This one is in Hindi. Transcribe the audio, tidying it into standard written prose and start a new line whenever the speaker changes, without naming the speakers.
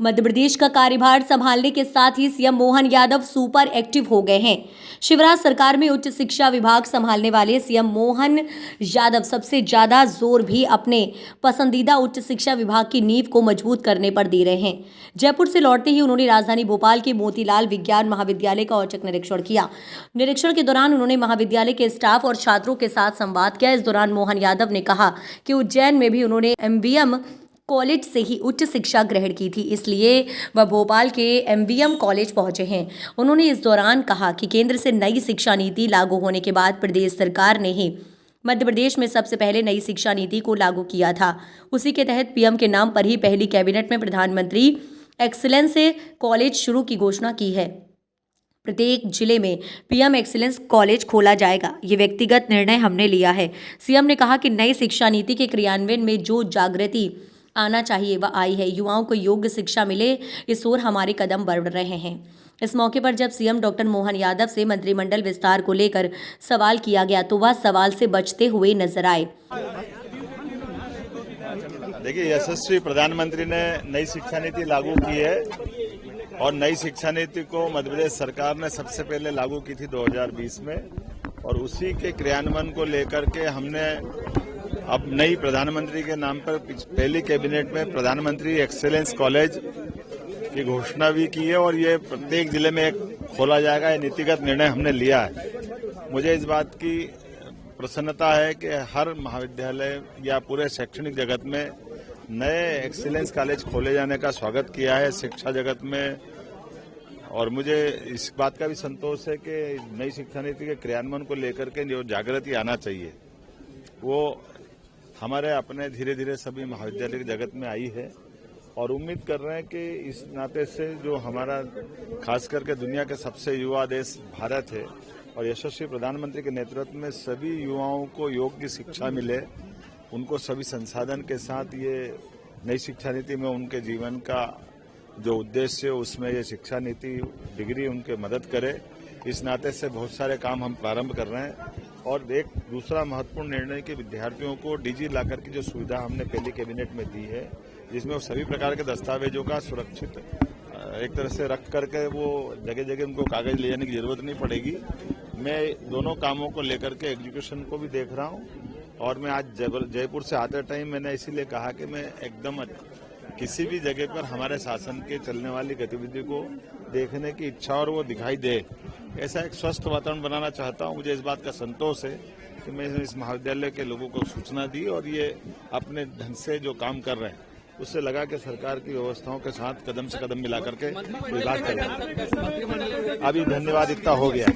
मध्य प्रदेश का कार्यभार संभालने के साथ ही CM Mohan Yadav super active हो गए हैं। शिवराज सरकार में उच्च शिक्षा विभाग संभालने वाले सीएम मोहन यादव सबसे ज्यादा जोर भी अपने पसंदीदा उच्च शिक्षा विभाग की नींव को मजबूत करने पर दे रहे हैं। जयपुर से लौटते ही उन्होंने राजधानी भोपाल के मोतीलाल विज्ञान महाविद्यालय का औचक निरीक्षण किया। निरीक्षण के दौरान उन्होंने महाविद्यालय के स्टाफ और छात्रों के साथ संवाद किया। इस दौरान मोहन यादव ने कहा कि उज्जैन में भी उन्होंने MVM कॉलेज से ही उच्च शिक्षा ग्रहण की थी, इसलिए वह भोपाल के MVM कॉलेज पहुंचे हैं। उन्होंने इस दौरान कहा कि केंद्र से नई शिक्षा नीति लागू होने के बाद प्रदेश सरकार ने ही मध्य प्रदेश में सबसे पहले नई शिक्षा नीति को लागू किया था। उसी के तहत PM के नाम पर ही पहली कैबिनेट में प्रधानमंत्री एक्सीलेंस कॉलेज शुरू की घोषणा की है। प्रत्येक जिले में PM एक्सीलेंस कॉलेज खोला जाएगा, ये व्यक्तिगत निर्णय हमने लिया है। सीएम ने कहा कि नई शिक्षा नीति के क्रियान्वयन में जो जागृति आना चाहिए वह आई है। युवाओं को योग्य शिक्षा मिले, इस ओर हमारे कदम बढ़ रहे हैं। इस मौके पर जब सीएम डॉक्टर मोहन यादव से मंत्रिमंडल विस्तार को लेकर सवाल किया गया तो वह सवाल से बचते हुए नजर आए।
देखिए, यशस्वी प्रधानमंत्री ने नई शिक्षा नीति लागू की है और नई शिक्षा नीति को मध्य प्रदेश सरकार ने सबसे पहले लागू की थी 2020 में, और उसी के क्रियान्वयन को लेकर के हमने अब नई प्रधानमंत्री के नाम पर पहली कैबिनेट में प्रधानमंत्री एक्सीलेंस कॉलेज की घोषणा भी की है और ये प्रत्येक जिले में एक खोला जाएगा। ये नीतिगत निर्णय हमने लिया है। मुझे इस बात की प्रसन्नता है कि हर महाविद्यालय या पूरे शैक्षणिक जगत में नए एक्सीलेंस कॉलेज खोले जाने का स्वागत किया है शिक्षा जगत में, और मुझे इस बात का भी संतोष है कि नई शिक्षा नीति के क्रियान्वयन को लेकर के जो जागृति आना चाहिए वो हमारे अपने धीरे धीरे सभी महाविद्यालय की जगत में आई है, और उम्मीद कर रहे हैं कि इस नाते से जो हमारा खास करके दुनिया के सबसे युवा देश भारत है और यशस्वी प्रधानमंत्री के नेतृत्व में सभी युवाओं को योग्य शिक्षा मिले, उनको सभी संसाधन के साथ ये नई शिक्षा नीति में उनके जीवन का जो उद्देश्य है उसमें ये शिक्षा नीति डिग्री उनके मदद करे। इस नाते से बहुत सारे काम हम प्रारंभ कर रहे हैं, और एक दूसरा महत्वपूर्ण निर्णय कि विद्यार्थियों को डिजी लॉकर की जो सुविधा हमने पहली कैबिनेट में दी है, जिसमें वो सभी प्रकार के दस्तावेजों का सुरक्षित एक तरह से रख करके वो जगह जगह उनको कागज ले जाने की जरूरत नहीं पड़ेगी। मैं दोनों कामों को लेकर के एग्जीक्यूशन को भी देख रहा हूँ, और मैं आज जयपुर से आते टाइम मैंने इसीलिए कहा कि मैं एकदम किसी भी जगह पर हमारे शासन के चलने वाली गतिविधि को देखने की इच्छा और वो दिखाई दे, ऐसा एक स्वस्थ वातावरण बनाना चाहता हूं। मुझे इस बात का संतोष है कि मैं इस महाविद्यालय के लोगों को सूचना दी और ये अपने ढंग से जो काम कर रहे हैं उससे लगा कि सरकार की व्यवस्थाओं के साथ कदम से कदम मिला करके कोई बात करें। अभी धन्यवाद, इतना हो गया।